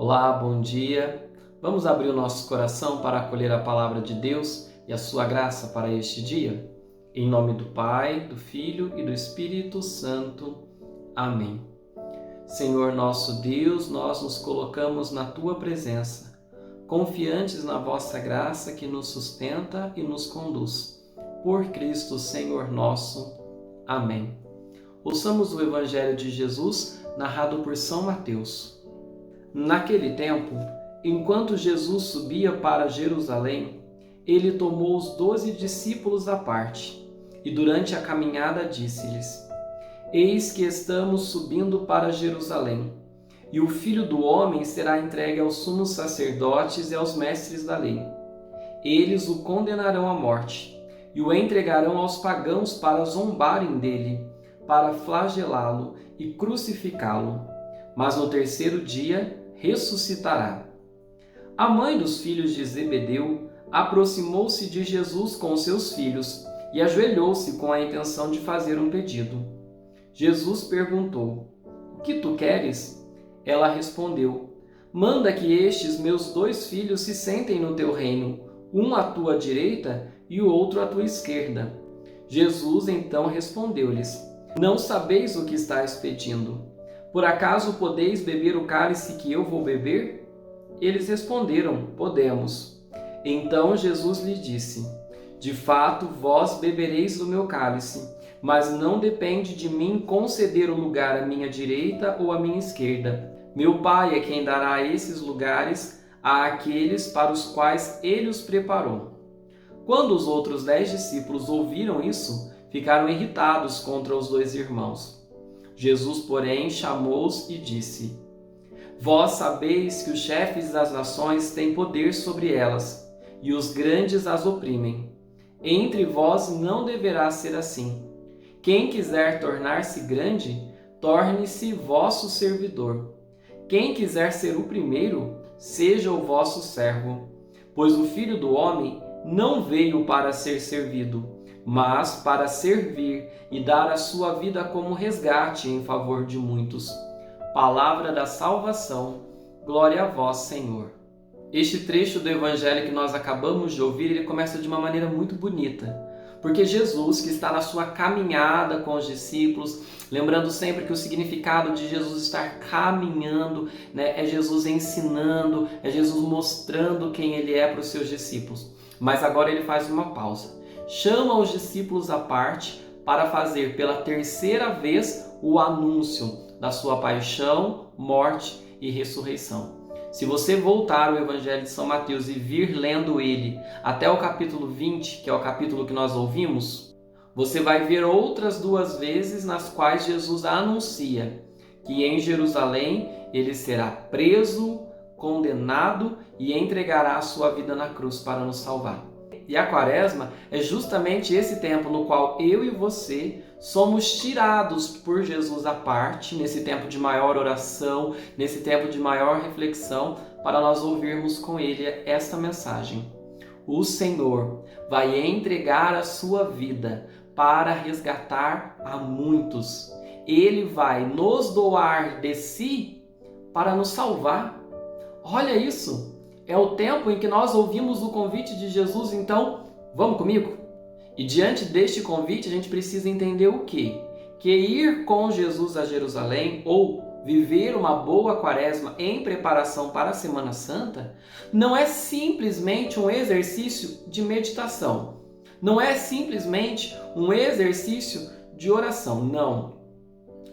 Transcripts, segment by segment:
Olá, bom dia. Vamos abrir o nosso coração para acolher a palavra de Deus e a sua graça para este dia? Em nome do Pai, do Filho e do Espírito Santo. Amém. Senhor nosso Deus, nós nos colocamos na Tua presença, confiantes na vossa graça que nos sustenta e nos conduz. Por Cristo, Senhor nosso. Amém. Ouçamos o Evangelho de Jesus, narrado por São Mateus. Naquele tempo, enquanto Jesus subia para Jerusalém, ele tomou os 12 discípulos à parte e durante a caminhada disse-lhes: Eis que estamos subindo para Jerusalém, e o Filho do Homem será entregue aos sumos sacerdotes e aos mestres da lei. Eles o condenarão à morte e o entregarão aos pagãos para zombarem dele, para flagelá-lo e crucificá-lo. Mas no terceiro dia ressuscitará. A mãe dos filhos de Zebedeu aproximou-se de Jesus com seus filhos e ajoelhou-se com a intenção de fazer um pedido. Jesus perguntou: O que tu queres? Ela respondeu: Manda que estes meus 2 filhos se sentem no teu reino, um à tua direita e o outro à tua esquerda. Jesus então respondeu-lhes: Não sabeis o que estáis pedindo. Por acaso podeis beber o cálice que eu vou beber? Eles responderam: Podemos. Então Jesus lhe disse: De fato, vós bebereis do meu cálice, mas não depende de mim conceder o lugar à minha direita ou à minha esquerda. Meu Pai é quem dará esses lugares àqueles para os quais ele os preparou. Quando os outros 10 discípulos ouviram isso, ficaram irritados contra os 2 irmãos. Jesus, porém, chamou-os e disse: Vós sabeis que os chefes das nações têm poder sobre elas, e os grandes as oprimem. Entre vós não deverá ser assim. Quem quiser tornar-se grande, torne-se vosso servidor. Quem quiser ser o primeiro, seja o vosso servo. Pois o Filho do Homem não veio para ser servido, mas para servir e dar a sua vida como resgate em favor de muitos. Palavra da salvação. Glória a vós, Senhor. Este trecho do Evangelho que nós acabamos de ouvir, ele começa de uma maneira muito bonita. Porque Jesus, que está na sua caminhada com os discípulos, lembrando sempre que o significado de Jesus estar caminhando, é Jesus ensinando, é Jesus mostrando quem ele é para os seus discípulos. Mas agora ele faz uma pausa. Chama os discípulos à parte para fazer pela terceira vez o anúncio da sua paixão, morte e ressurreição. Se você voltar ao Evangelho de São Mateus e vir lendo ele até o capítulo 20, que é o capítulo que nós ouvimos, você vai ver outras 2 vezes nas quais Jesus anuncia que em Jerusalém ele será preso, condenado e entregará a sua vida na cruz para nos salvar. E a Quaresma é justamente esse tempo no qual eu e você somos tirados por Jesus à parte, nesse tempo de maior oração, nesse tempo de maior reflexão, para nós ouvirmos com Ele esta mensagem. O Senhor vai entregar a sua vida para resgatar a muitos. Ele vai nos doar de si para nos salvar. Olha isso! É o tempo em que nós ouvimos o convite de Jesus, então, vamos comigo? E diante deste convite, a gente precisa entender o quê? Que ir com Jesus a Jerusalém, ou viver uma boa Quaresma em preparação para a Semana Santa, não é simplesmente um exercício de meditação. Não é simplesmente um exercício de oração, não.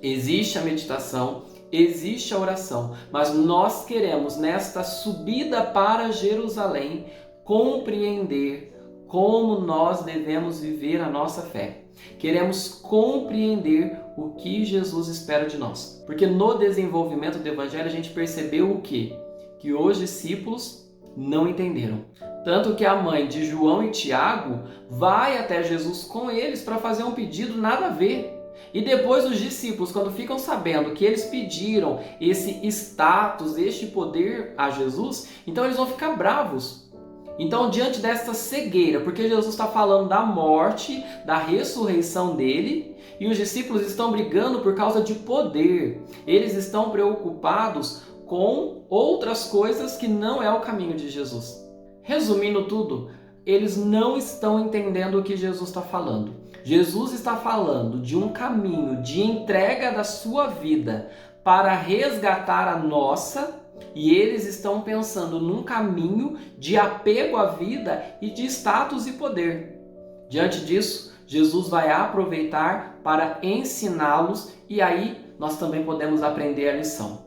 Existe a meditação, existe a oração, mas nós queremos, nesta subida para Jerusalém, compreender como nós devemos viver a nossa fé. Queremos compreender o que Jesus espera de nós. Porque no desenvolvimento do Evangelho a gente percebeu o quê? Que os discípulos não entenderam. Tanto que a mãe de João e Tiago vai até Jesus com eles para fazer um pedido nada a ver. E depois os discípulos, quando ficam sabendo que eles pediram esse status, este poder a Jesus, então eles vão ficar bravos. Então, diante desta cegueira, porque Jesus está falando da morte, da ressurreição dele, e os discípulos estão brigando por causa de poder. Eles estão preocupados com outras coisas que não é o caminho de Jesus. Resumindo tudo, eles não estão entendendo o que Jesus está falando. Jesus está falando de um caminho de entrega da sua vida para resgatar a nossa, e eles estão pensando num caminho de apego à vida e de status e poder. Diante disso, Jesus vai aproveitar para ensiná-los, e aí nós também podemos aprender a lição.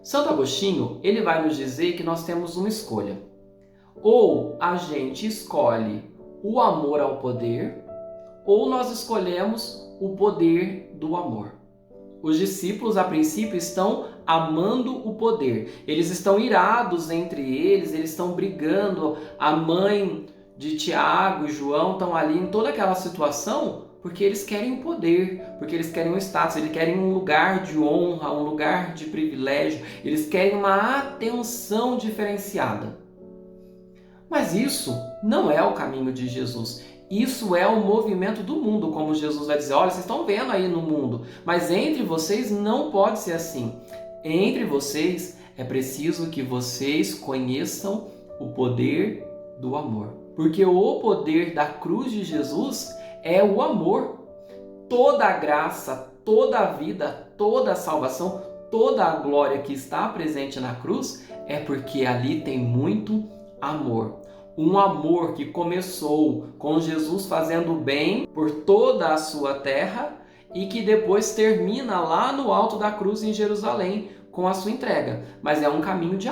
Santo Agostinho, ele vai nos dizer que nós temos uma escolha. Ou a gente escolhe o amor ao poder, ou nós escolhemos o poder do amor. Os discípulos, a princípio, estão amando o poder. Eles estão irados entre eles estão brigando. A mãe de Tiago e João estão ali em toda aquela situação porque eles querem o poder, porque eles querem um status, eles querem um lugar de honra, um lugar de privilégio, eles querem uma atenção diferenciada. Mas isso não é o caminho de Jesus. Isso é o movimento do mundo, como Jesus vai dizer. Olha, vocês estão vendo aí no mundo, mas entre vocês não pode ser assim. Entre vocês é preciso que vocês conheçam o poder do amor. Porque o poder da cruz de Jesus é o amor. Toda a graça, toda a vida, toda a salvação, toda a glória que está presente na cruz é porque ali tem muito amor. Um amor que começou com Jesus fazendo bem por toda a sua terra e que depois termina lá no alto da cruz em Jerusalém com a sua entrega. Mas é um caminho de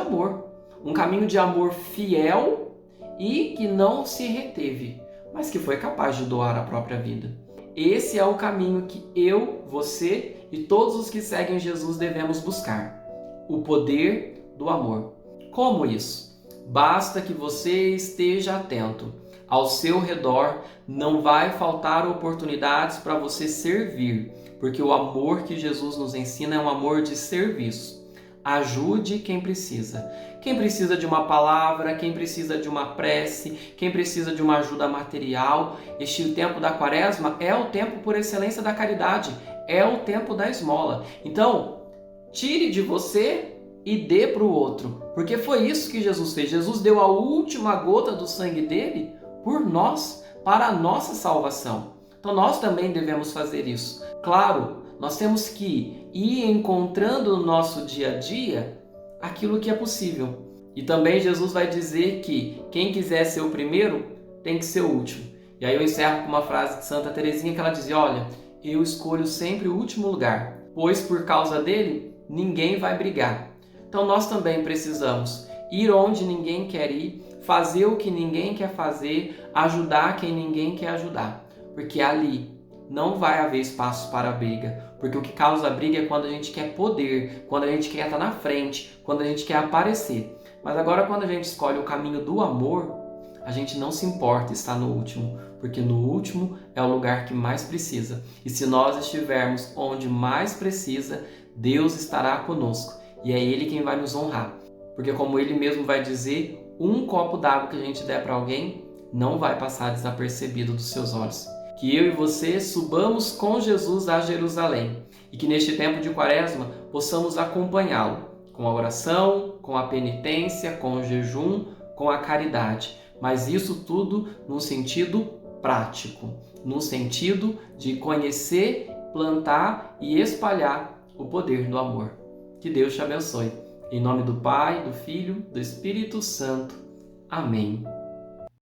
amor fiel e que não se reteve, mas que foi capaz de doar a própria vida. Esse é o caminho que eu, você e todos os que seguem Jesus devemos buscar. O poder do amor. Como isso? Basta que você esteja atento. Ao seu redor não vai faltar oportunidades para você servir, porque o amor que Jesus nos ensina é um amor de serviço. Ajude quem precisa. Quem precisa de uma palavra, quem precisa de uma prece, quem precisa de uma ajuda material. Este tempo da Quaresma é o tempo por excelência da caridade, é o tempo da esmola. Então, tire de você e dê para o outro, porque foi isso que Jesus fez. Jesus deu a última gota do sangue dele por nós, para a nossa salvação. Então nós também devemos fazer isso. Claro, nós temos que ir encontrando no nosso dia a dia aquilo que é possível. E também Jesus vai dizer que quem quiser ser o primeiro tem que ser o último. E aí eu encerro com uma frase de Santa Teresinha que ela dizia: olha, eu escolho sempre o último lugar, pois por causa dele ninguém vai brigar. Então nós também precisamos ir onde ninguém quer ir, fazer o que ninguém quer fazer, ajudar quem ninguém quer ajudar. Porque ali não vai haver espaço para a briga. Porque o que causa a briga é quando a gente quer poder, quando a gente quer estar na frente, quando a gente quer aparecer. Mas agora quando a gente escolhe o caminho do amor, a gente não se importa estar no último, porque no último é o lugar que mais precisa. E se nós estivermos onde mais precisa, Deus estará conosco. E é Ele quem vai nos honrar. Porque como Ele mesmo vai dizer, um copo d'água que a gente der para alguém não vai passar desapercebido dos seus olhos. Que eu e você subamos com Jesus a Jerusalém. E que neste tempo de Quaresma possamos acompanhá-lo. Com a oração, com a penitência, com o jejum, com a caridade. Mas isso tudo num sentido prático. Num sentido de conhecer, plantar e espalhar o poder do amor. Que Deus te abençoe. Em nome do Pai, do Filho, do Espírito Santo. Amém.